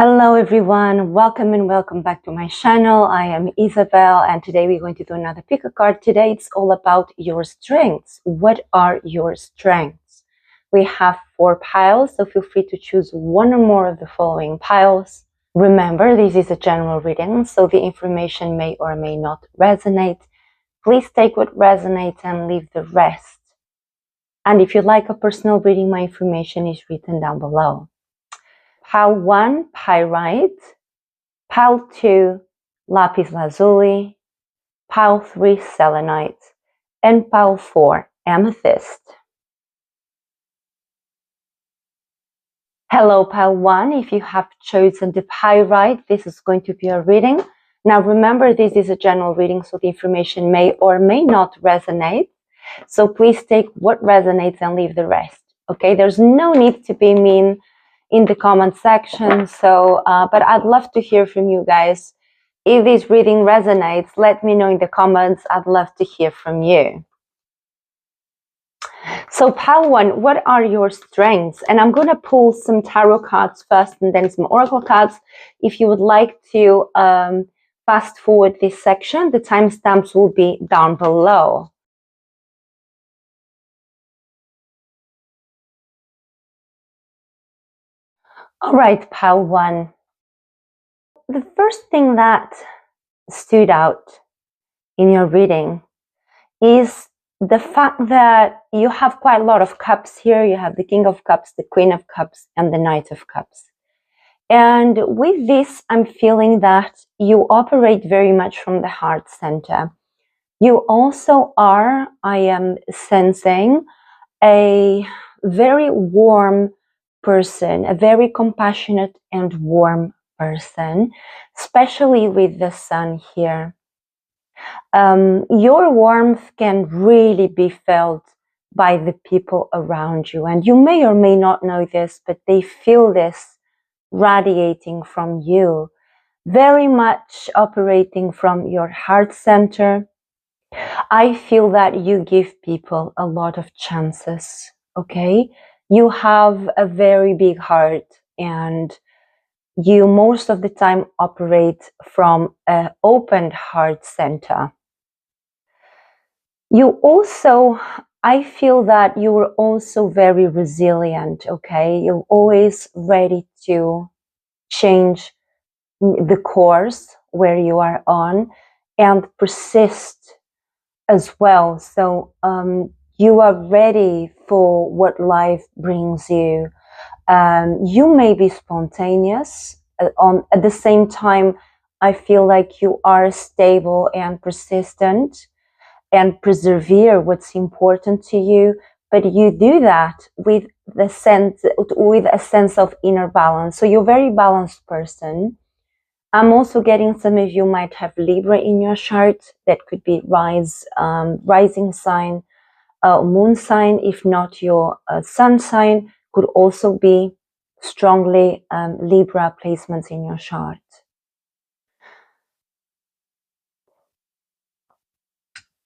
Hello everyone, welcome and welcome back to my channel. I am Isabel and today we're going to do another pick a card. Today it's all about your strengths. What are your strengths? We have 4 piles, so feel free to choose one or more of the following piles. Remember, this is a general reading, so the information may or may not resonate. Please take what resonates and leave the rest. And if you'd like a personal reading, my information is written down below. Pile 1, Pirite. Pile 2, Lápiz Lazuli. Pile 3, Selenite. And Pile 4, Amethyst. Hello, Pile 1. If you have chosen the Pirite, this is going to be a reading. Now remember, this is a general reading, so the information may or may not resonate. So please take what resonates and leave the rest. Okay, there's no need to be mean in the comment section, but I'd love to hear from you guys. If this reading resonates, let me know in the comments. I'd love to hear from you. So pile 1, what are your strengths? And I'm going to pull some tarot cards first and then some oracle cards. If you would like to fast forward this section, the timestamps will be down below. All right, pile 1. The first thing that stood out in your reading is the fact that you have quite a lot of cups here. You have the King of Cups, the Queen of Cups, and the Knight of Cups. And with this, I'm feeling that you operate very much from the heart center. You also are, I am sensing, a very warm person, a very compassionate and warm person, especially with the sun here. Your warmth can really be felt by the people around you, and you may or may not know this, but they feel this radiating from you, very much operating from your heart center. I feel that you give people a lot of chances, okay? You have a very big heart and you most of the time operate from an open heart center. You also, I feel that you are also very resilient, okay? You're always ready to change the course where you are on and persist as well. So you are ready for what life brings you. You may be spontaneous. At the same time, I feel like you are stable and persistent and persevere what's important to you, but you do that with a sense of inner balance. So you're a very balanced person. I'm also getting some of you might have Libra in your chart. That could be rising sign, moon sign. If not your sun sign, could also be strongly Libra placements in your chart.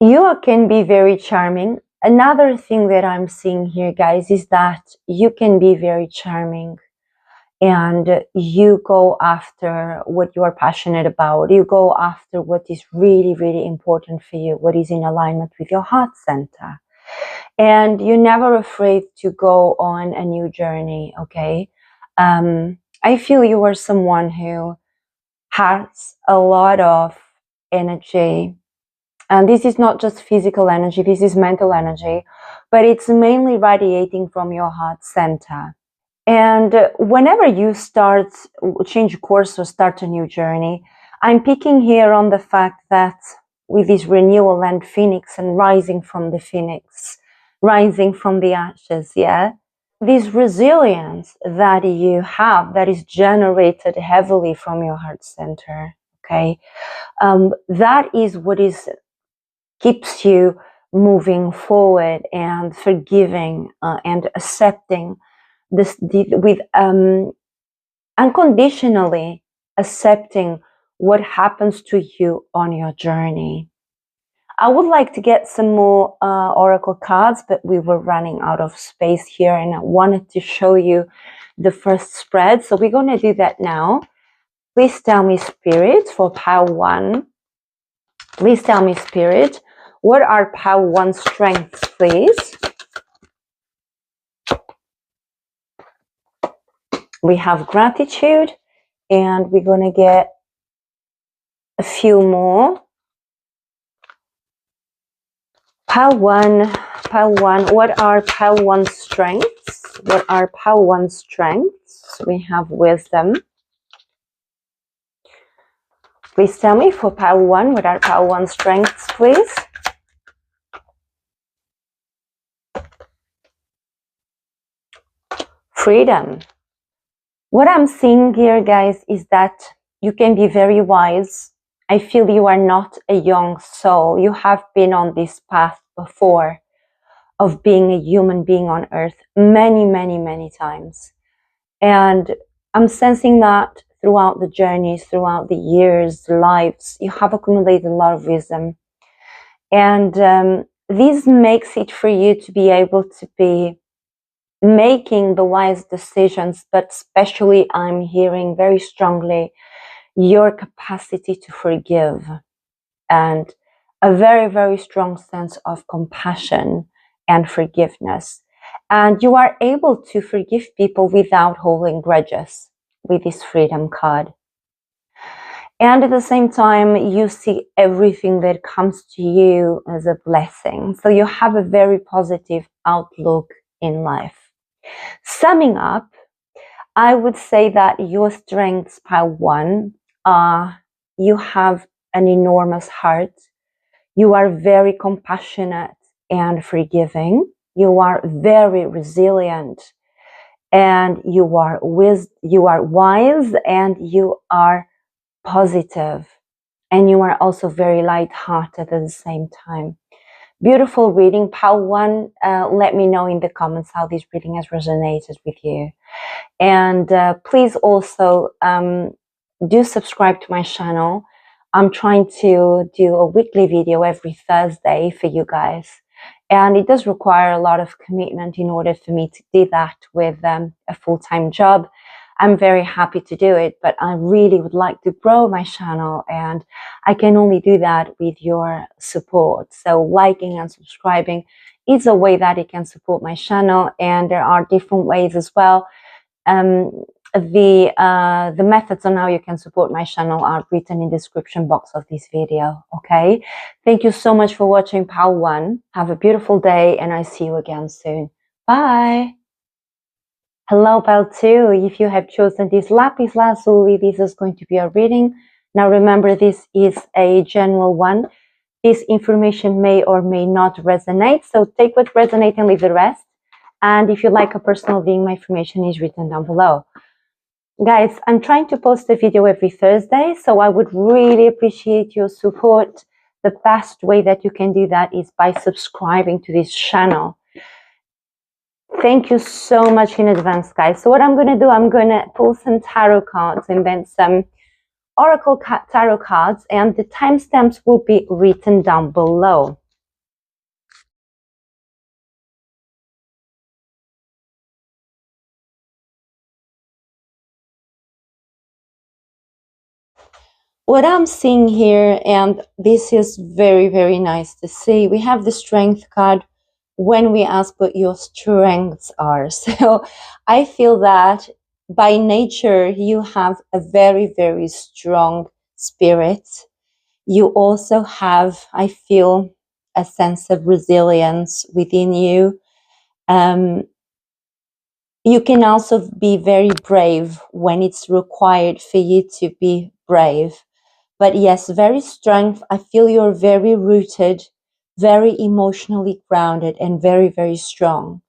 You can be very charming. Another thing that I'm seeing here, guys, is that you can be very charming and you go after what you are passionate about. You go after what is really, really important for you, what is in alignment with your heart center. And you're never afraid to go on a new journey, okay? I feel you are someone who has a lot of energy. And this is not just physical energy, this is mental energy, but it's mainly radiating from your heart center. And whenever you change course or start a new journey, I'm picking here on the fact that with this renewal and phoenix and rising from the phoenix, rising from the ashes, yeah, this resilience that you have that is generated heavily from your heart center, okay, that is what keeps you moving forward and forgiving and accepting this with unconditionally accepting what happens to you on your journey. I would like to get some more oracle cards, but we were running out of space here, and I wanted to show you the first spread. So we're going to do that now. Please tell me, Spirit, for pile 1. Please tell me, Spirit, what are pile 1 strengths, please? We have gratitude, and we're going to get a few more. Pile 1, what are pile 1 strengths? What are pile 1 strengths? We have wisdom. Please tell me for pile 1, what are pile 1 strengths, please? Freedom. What I'm seeing here, guys, is that you can be very wise. I feel you are not a young soul. You have been on this path before of being a human being on earth many, many, many times. And I'm sensing that throughout the journeys, throughout the years, the lives, you have accumulated a lot of wisdom. And this makes it for you to be able to be making the wise decisions, but especially I'm hearing very strongly your capacity to forgive and a very, very strong sense of compassion and forgiveness. And you are able to forgive people without holding grudges with this freedom card. And at the same time, you see everything that comes to you as a blessing. So you have a very positive outlook in life. Summing up, I would say that your strengths, pile 1, are you have an enormous heart. You are very compassionate and forgiving. You are very resilient, and you are wise, and you are positive, and you are also very light-hearted at the same time. Beautiful reading, pile 1. Let me know in the comments how this reading has resonated with you. And please also do subscribe to my channel. I'm trying to do a weekly video every Thursday for you guys. And it does require a lot of commitment in order for me to do that with a full-time job. I'm very happy to do it, but I really would like to grow my channel, and I can only do that with your support. So liking and subscribing is a way that you can support my channel, and there are different ways as well. The methods on how you can support my channel are written in the description box of this video. Okay, thank you so much for watching pile 1. Have a beautiful day, and I see you again soon. Bye. Hello, pile 2. If you have chosen this Lápiz Lazuli, this is going to be a reading. Now remember, this is a general one. This information may or may not resonate, so take what resonates and leave the rest. And if you like a personal reading, my information is written down below. Guys, I'm trying to post a video every Thursday, so I would really appreciate your support. The best way that you can do that is by subscribing to this channel. Thank you so much in advance, guys. So what I'm going to do, I'm going to pull some tarot cards and then some oracle tarot cards, and the timestamps will be written down below. What I'm seeing here, and this is very, very nice to see, we have the Strength card when we ask what your strengths are. So I feel that by nature, you have a very, very strong spirit. You also have, I feel, a sense of resilience within you. You can also be very brave when it's required for you to be brave. But yes, very strong. I feel you're very rooted, very emotionally grounded, and very, very strong.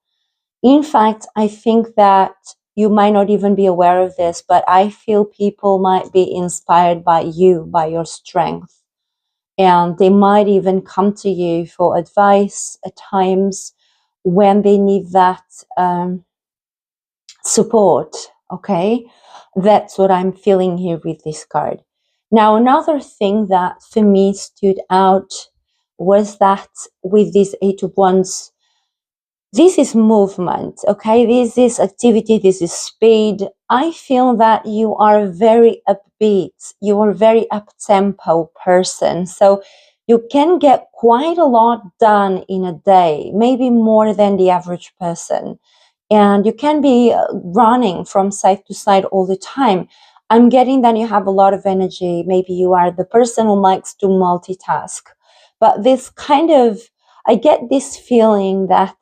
In fact, I think that you might not even be aware of this, but I feel people might be inspired by you, by your strength. And they might even come to you for advice at times when they need that support. Okay, that's what I'm feeling here with this card. Now, another thing that for me stood out was that with this Eight of Wands, this is movement, okay? This is activity, this is speed. I feel that you are very upbeat, you are a very up-tempo person. So you can get quite a lot done in a day, maybe more than the average person. And you can be running from side to side all the time. I'm getting that you have a lot of energy. Maybe you are the person who likes to multitask. But this kind of, I get this feeling that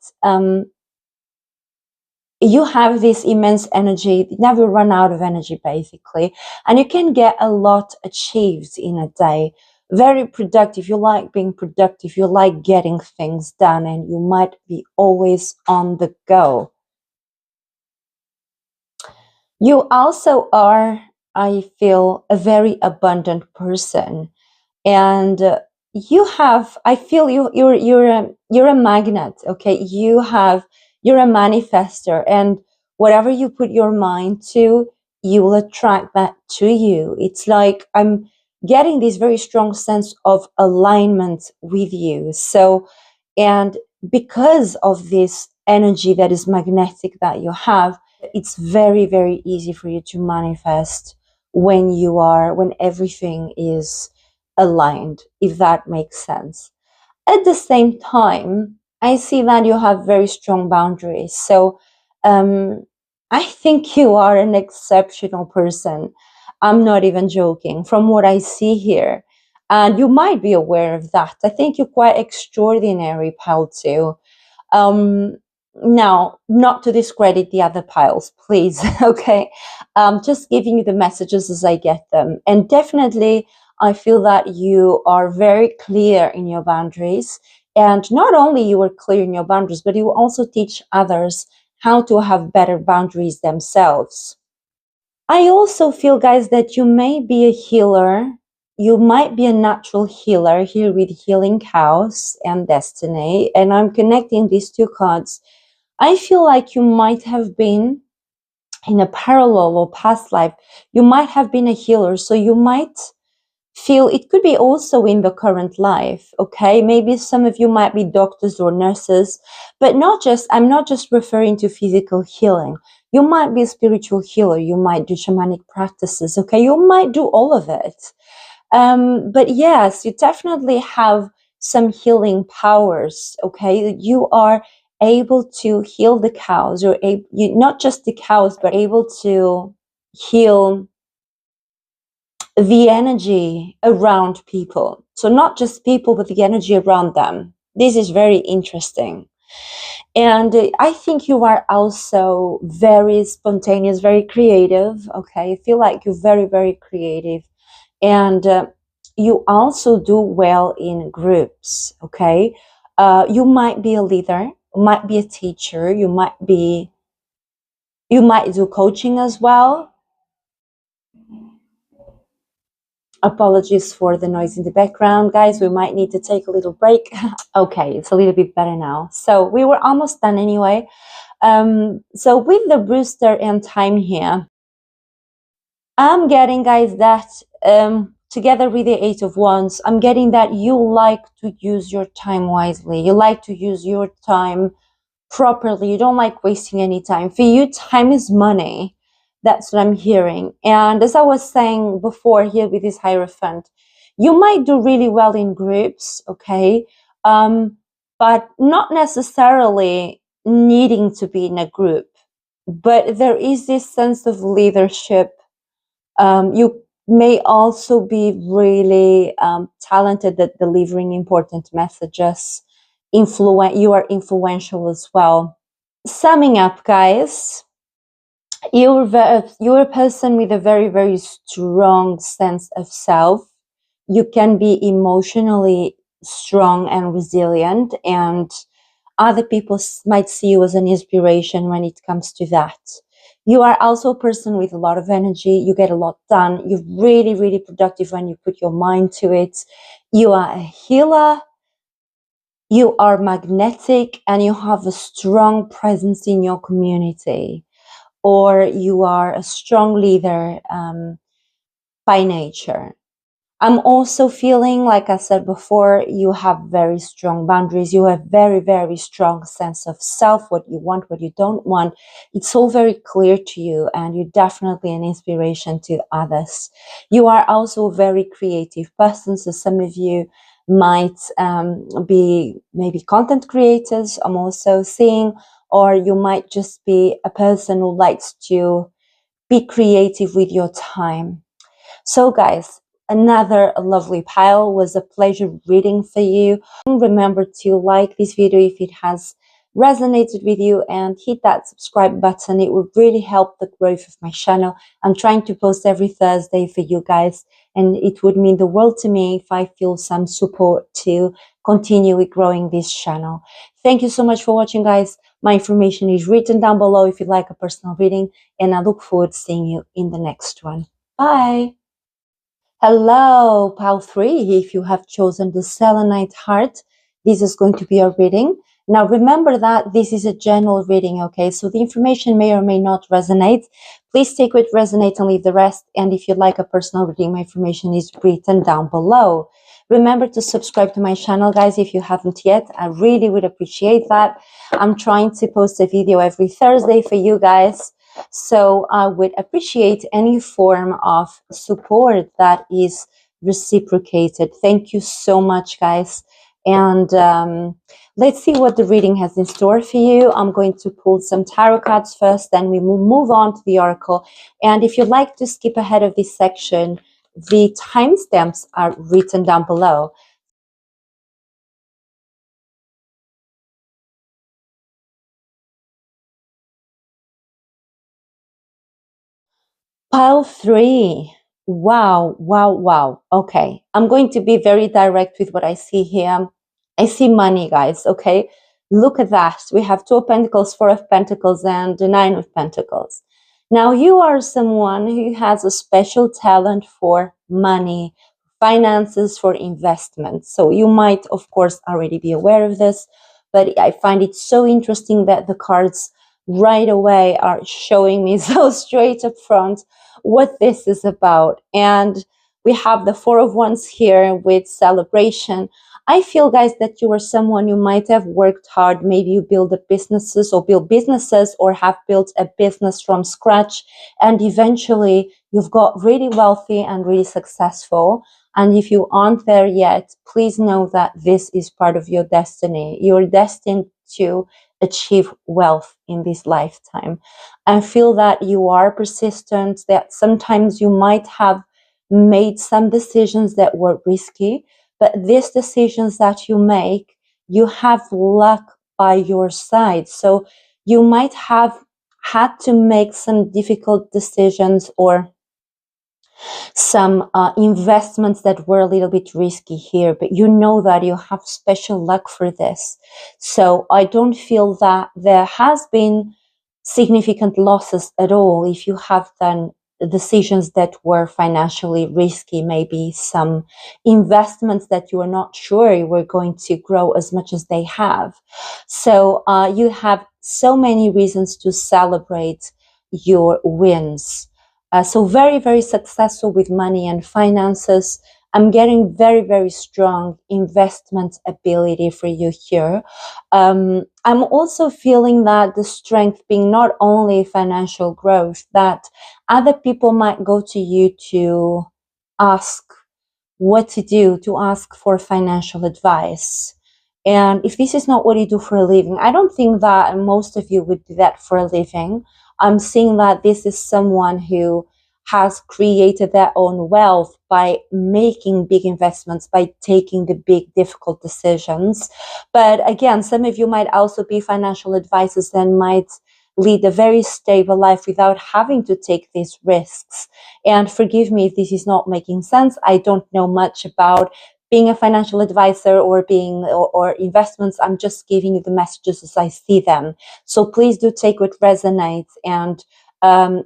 you have this immense energy, you never run out of energy basically, and you can get a lot achieved in a day. Very productive, you like being productive, you like getting things done, and you might be always on the go. You also are, I feel, a very abundant person. And you have, I feel you're a magnet, okay? You're a manifester, and whatever you put your mind to, you will attract that to you. It's like I'm getting this very strong sense of alignment with you. So, and because of this energy that is magnetic that you have, it's very, very easy for you to manifest when everything is aligned, if that makes sense. At the same time, I see that you have very strong boundaries. So I think you are an exceptional person. I'm not even joking from what I see here. And you might be aware of that. I think you're quite extraordinary, pal, too. Um, Now, not to discredit the other piles, please, okay? Just giving you the messages as I get them. And definitely, I feel that you are very clear in your boundaries. And not only you are clear in your boundaries, but you also teach others how to have better boundaries themselves. I also feel, guys, that you may be a healer. You might be a natural healer here with Healing House and Destiny. And I'm connecting these two cards. I feel like you might have been in a parallel or past life. You might have been a healer. So you might feel it could be also in the current life. Okay. Maybe some of you might be doctors or nurses, but I'm not just referring to physical healing. You might be a spiritual healer. You might do shamanic practices. Okay. You might do all of it. But yes, you definitely have some healing powers. Okay. You are able to heal the cows. Not just the cows, but able to heal the energy around people. So not just people, but the energy around them. This is very interesting. And I think you are also very spontaneous, very creative. Okay. I feel like you're very, very creative. And you also do well in groups. Okay. You might be a leader, might be a teacher, you might do coaching as well. Apologies for the noise in the background, guys. We might need to take a little break. Okay, it's a little bit better now. So we were almost done anyway. So with the Brewster and time here, I'm getting, guys, that together with the Eight of Wands, I'm getting that you like to use your time wisely. You like to use your time properly. You don't like wasting any time. For you, time is money. That's what I'm hearing. And as I was saying before here with this Hierophant, you might do really well in groups, okay? But not necessarily needing to be in a group. But there is this sense of leadership. You may also be really talented at delivering important messages. You are influential as well. Summing up, guys, you're a person with a very, very strong sense of self. You can be emotionally strong and resilient, and other people might see you as an inspiration when it comes to that. You are also a person with a lot of energy. You get a lot done. You're really, really productive when you put your mind to it. You are a healer. You are magnetic, and you have a strong presence in your community, or you are a strong leader by nature. I'm also feeling, like I said before, you have very strong boundaries. You have very, very strong sense of self, what you want, what you don't want. It's all very clear to you, and you're definitely an inspiration to others. You are also a very creative person, so some of you might be maybe content creators, I'm also seeing, or you might just be a person who likes to be creative with your time. So guys, another lovely pile. Was a pleasure reading for you. Remember to like this video if it has resonated with you, and hit that subscribe button. It would really help the growth of my channel. I'm trying to post every Thursday for you guys, and it would mean the world to me if I feel some support to continue with growing this channel. Thank you so much for watching, guys. My information is written down below if you'd like a personal reading, and I look forward to seeing you in the next one. Bye. Hello, pile 3. If you have chosen the Selenite heart, this is going to be your reading. Now remember that this is a general reading, okay? So the information may or may not resonate. Please take what resonates and leave the rest. And if you'd like a personal reading, my information is written down below. Remember to subscribe to my channel, guys, if you haven't yet. I really would appreciate that. I'm trying to post a video every Thursday for you guys. So I would appreciate any form of support that is reciprocated. Thank you so much, guys. And let's see what the reading has in store for you. I'm going to pull some tarot cards first, then we will move on to the oracle. And if you'd like to skip ahead of this section, the timestamps are written down below. Pile 3. Wow, wow, wow. Okay, I'm going to be very direct with what I see here. I see money, guys, okay? Look at that. We have 2 of Pentacles, 4 of Pentacles, and the 9 of Pentacles. Now, you are someone who has a special talent for money, finances, for investment. So you might, of course, already be aware of this, but I find it so interesting that the cards right away are showing me so straight up front what this is about. And we have the 4 of Wands here with celebration. I feel, guys, that you are someone who might have worked hard. Maybe you build businesses or have built a business from scratch, and eventually you've got really wealthy and really successful. And if you aren't there yet, please know that this is part of your destiny. You're destined to achieve wealth in this lifetime. I feel that you are persistent, that sometimes you might have made some decisions that were risky, but these decisions that you make, you have luck by your side. So you might have had to make some difficult decisions or some investments that were a little bit risky here, but you know that you have special luck for this. So I don't feel that there has been significant losses at all if you have done decisions that were financially risky, maybe some investments that you are not sure were going to grow as much as they have. So you have so many reasons to celebrate your wins. So very, very successful with money and finances. I'm getting very, very strong investment ability for you here. I'm also feeling that the strength being not only financial growth, that other people might go to you to ask what to do, to ask for financial advice. And if this is not what you do for a living, I don't think that most of you would do that for a living. I'm seeing that this is someone who has created their own wealth by making big investments, by taking the big, difficult decisions. But again, some of you might also be financial advisors and might lead a very stable life without having to take these risks. And forgive me if this is not making sense. I don't know much about being a financial advisor or investments. I'm just giving you the messages as I see them. So please do take what resonates, and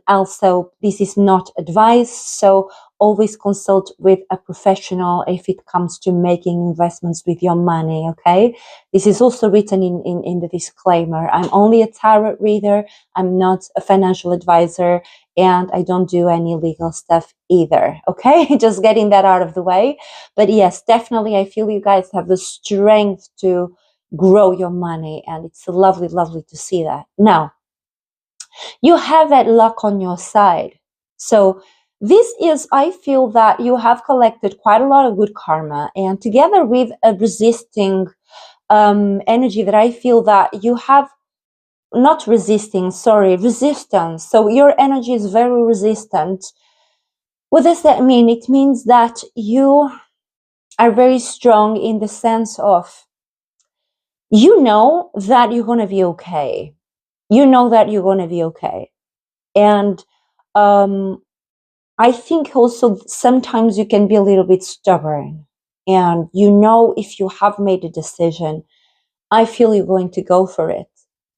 Also, this is not advice, so always consult with a professional if it comes to making investments with your money, okay? This is also written in the disclaimer. I'm only a tarot reader. I'm not a financial advisor, and I don't do any legal stuff either, okay? Just getting that out of the way. But yes, definitely, I feel you guys have the strength to grow your money, and it's lovely, lovely to see that. Now, you have that luck on your side. So this is, I feel that you have collected quite a lot of good karma, and together with a resisting energy that I feel that you have, not resisting, sorry, resistance. So your energy is very resistant. What does that mean? It means that you are very strong in the sense of, you know that you're going to be okay. You know that you're going to be okay. And I think also sometimes you can be a little bit stubborn, and you know, if you have made a decision, I feel you're going to go for it.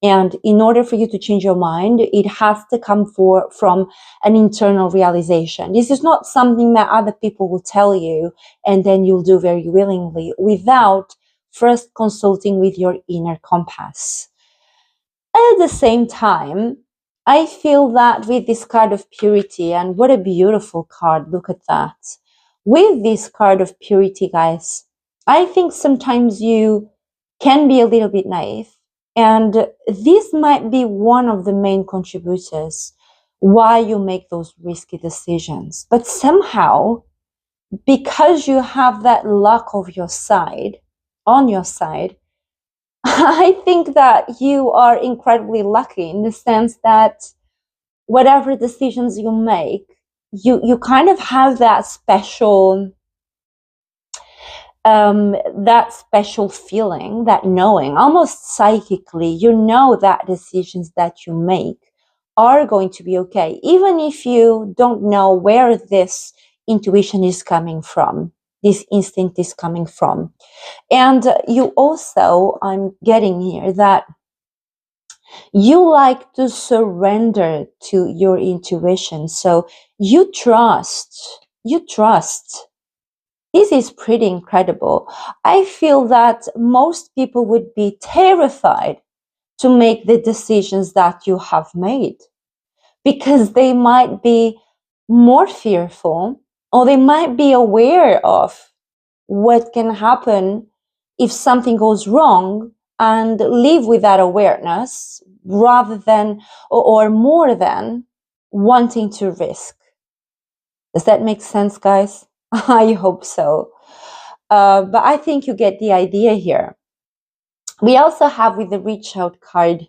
And in order for you to change your mind, it has to come from an internal realization. This is not something that other people will tell you and then you'll do very willingly without first consulting with your inner compass. At the same time, I feel that with this card of purity, and what a beautiful card, look at that. With this card of purity, guys, I think sometimes you can be a little bit naive, and this might be one of the main contributors why you make those risky decisions. But somehow, because you have that luck of your side, on your side, I think that you are incredibly lucky in the sense that whatever decisions you make, you kind of have that special feeling, that knowing, almost psychically, you know that decisions that you make are going to be okay, even if you don't know where this intuition is coming from, this instinct is coming from. And you also, I'm getting here that you like to surrender to your intuition. So you trust. This is pretty incredible. I feel that most people would be terrified to make the decisions that you have made, because they might be more fearful, or they might be aware of what can happen if something goes wrong, and live with that awareness rather than, or more than, wanting to risk. Does that make sense, guys? I hope so. But I think you get the idea here. We also have with the reach out card,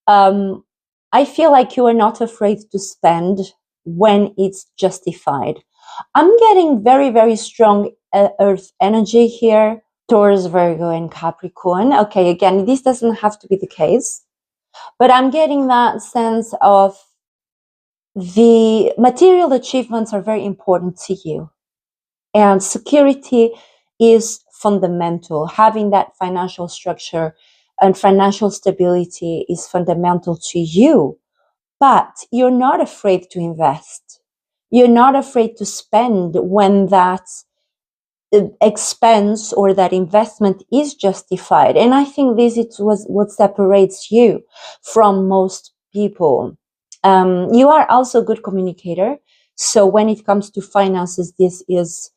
I feel like you are not afraid to spend when it's justified. I'm getting very, very strong earth energy here. Taurus, Virgo, and Capricorn. Okay, again, this doesn't have to be the case, but I'm getting that sense of the material achievements are very important to you. And security is fundamental. Having that financial structure and financial stability is fundamental to you. But you're not afraid to invest. You're not afraid to spend when that expense or that investment is justified. And I think this is what separates you from most people. You are also a good communicator. So when it comes to finances, this is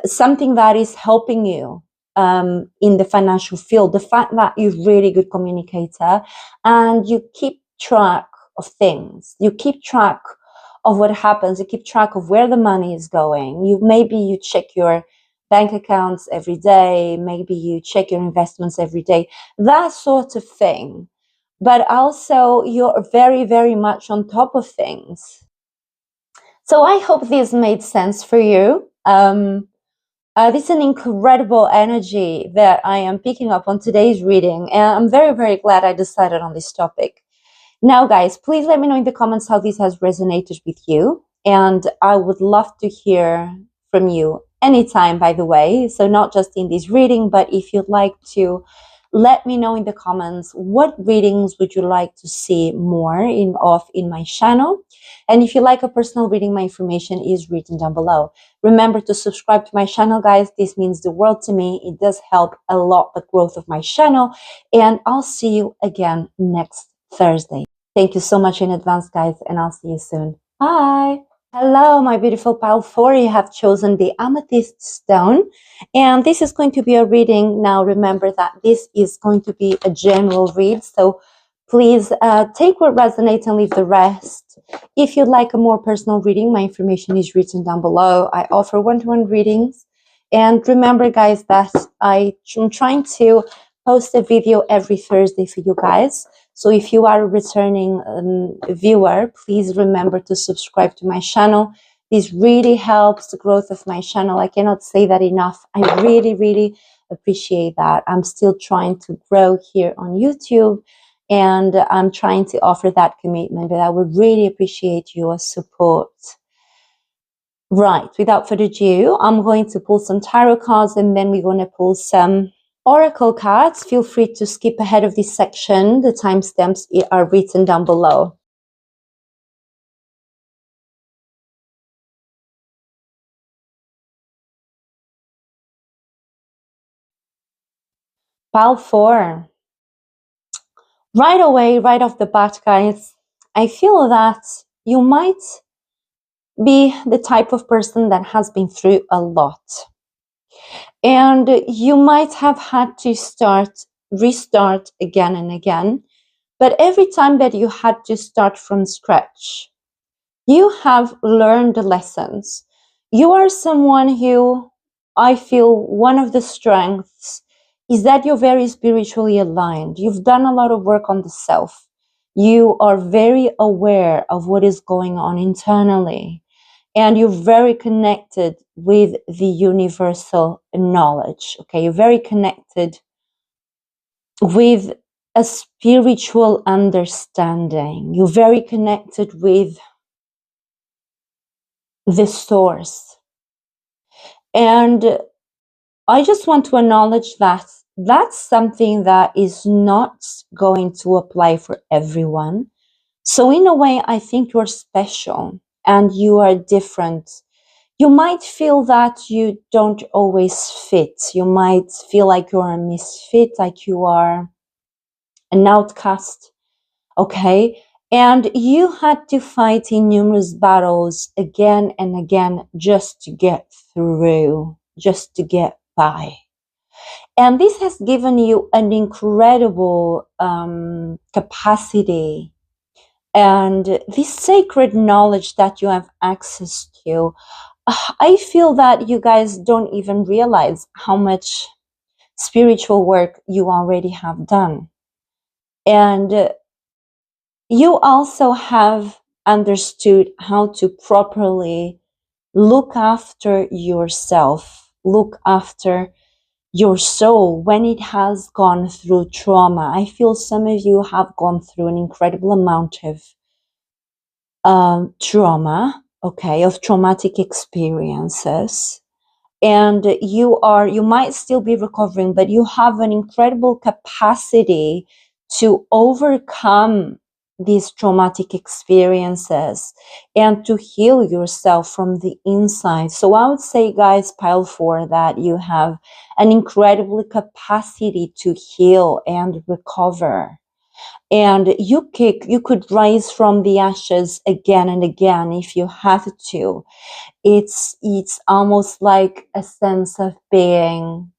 something that is helping you in the financial field. The fact that you're really good communicator and you keep track of things, you keep track of what happens, you keep track of where the money is going. Maybe you check your bank accounts every day, maybe you check your investments every day, that sort of thing. But also you're very, very much on top of things. So I hope this made sense for you. This is an incredible energy that I am picking up on today's reading, and I'm very, very glad I decided on this topic. Now, guys, please let me know in the comments how this has resonated with you, and I would love to hear from you anytime, by the way. So not just in this reading, but if you'd like to Let me know in the comments what readings would you like to see more in my channel. And if you like a personal reading, my information is written down below. Remember to subscribe to my channel, guys. This means the world to me. It does help a lot the growth of my channel. And I'll see you again next Thursday. Thank you so much in advance, guys, and I'll see you soon. Bye. Hello, my beautiful pile 4. You have chosen the Amethyst stone, and this is going to be a reading. Now, remember that this is going to be a general read, so please take what resonates and leave the rest. If you'd like a more personal reading, my information is written down below. I offer one-to-one readings, and remember, guys, that I'm trying to post a video every Thursday for you guys. So if you are a returning viewer, please remember to subscribe to my channel. This really helps the growth of my channel. I cannot say that enough. I really, really appreciate that. I'm still trying to grow here on YouTube, and I'm trying to offer that commitment, but I would really appreciate your support. Right, without further ado, I'm going to pull some tarot cards, and then we're going to pull some oracle cards. Feel free to skip ahead of this section. The timestamps are written down below. Pile 4. Right away, right off the bat, guys, I feel that you might be the type of person that has been through a lot. And you might have had to restart again and again. But every time that you had to start from scratch, you have learned lessons. You are someone who, I feel, one of the strengths is that you're very spiritually aligned. You've done a lot of work on the self. You are very aware of what is going on internally. And you're very connected with the universal knowledge. Okay, you're very connected with a spiritual understanding. You're very connected with the source. And I just want to acknowledge that that's something that is not going to apply for everyone. So in a way, I think you're special and you are different. You might feel that you don't always fit. You might feel like you're a misfit, like you are an outcast. Okay? And you had to fight in numerous battles again and again just to get through, just to get by. And this has given you an incredible capacity and this sacred knowledge that you have access to. I feel that you guys don't even realize how much spiritual work you already have done. And you also have understood how to properly look after yourself, look after your soul when it has gone through trauma. I feel some of you have gone through an incredible amount of trauma, okay, of traumatic experiences. And you might still be recovering, but you have an incredible capacity to overcome these traumatic experiences and to heal yourself from the inside. So I would say, guys, pile 4, that you have an incredible capacity to heal and recover. And you could rise from the ashes again and again if you had to. It's almost like a sense of being,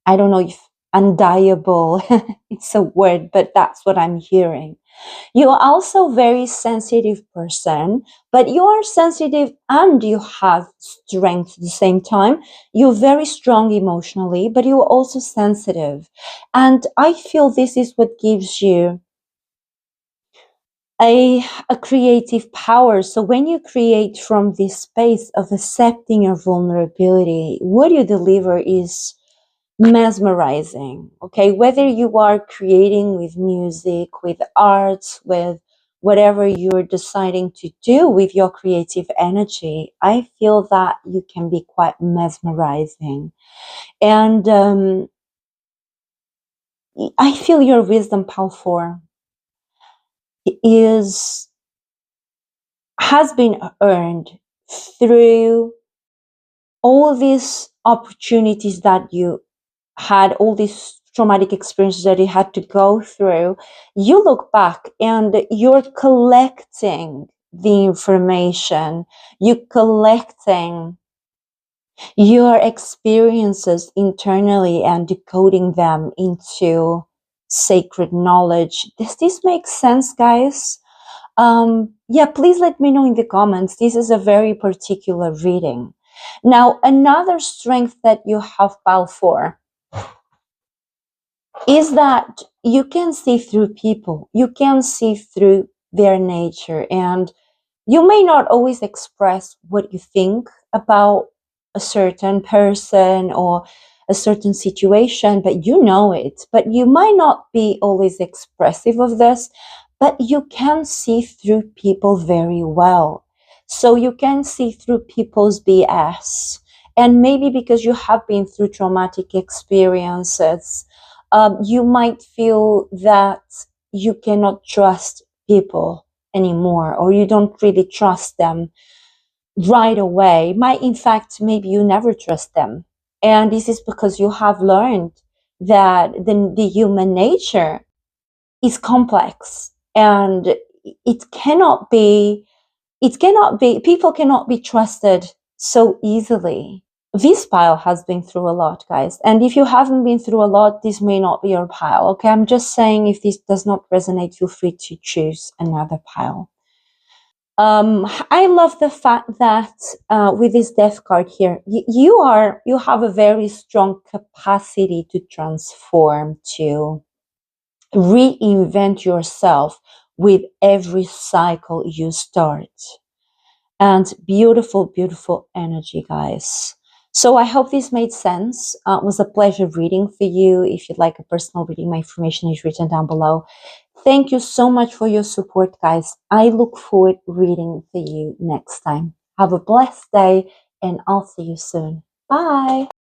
I don't know if undieable it's a word, but that's what I'm hearing. You're also a very sensitive person, but you are sensitive and you have strength at the same time. You're very strong emotionally, but you're also sensitive. And I feel this is what gives you a creative power. So when you create from this space of accepting your vulnerability, what you deliver is mesmerizing. Okay, whether you are creating with music, with art, with whatever you're deciding to do with your creative energy, I feel that you can be quite mesmerizing. And I feel your wisdom, pile 4, has been earned through all these opportunities that you had, all these traumatic experiences that you had to go through. You look back and you're collecting the information, you're collecting your experiences internally and decoding them into sacred knowledge. Does this make sense, guys? Yeah, please let me know in the comments. This is a very particular reading. Now, another strength that you have, pile 4, is that you can see through people. You can see through their nature, and you may not always express what you think about a certain person or a certain situation, but you know it. But you might not be always expressive of this, but you can see through people very well. So you can see through people's BS. And maybe because you have been through traumatic experiences, you might feel that you cannot trust people anymore, or you don't really trust them right away. In fact, maybe you never trust them. And this is because you have learned that the human nature is complex, and people cannot be trusted so easily. This pile has been through a lot, guys. And if you haven't been through a lot, this may not be your pile. Okay, I'm just saying, if this does not resonate, feel free to choose another pile. I love the fact that with this death card here, you have a very strong capacity to transform, to reinvent yourself with every cycle you start. And beautiful, beautiful energy, guys. So I hope this made sense. It was a pleasure reading for you. If you'd like a personal reading, my information is written down below. Thank you so much for your support, guys. I look forward to reading for you next time. Have a blessed day, and I'll see you soon. Bye.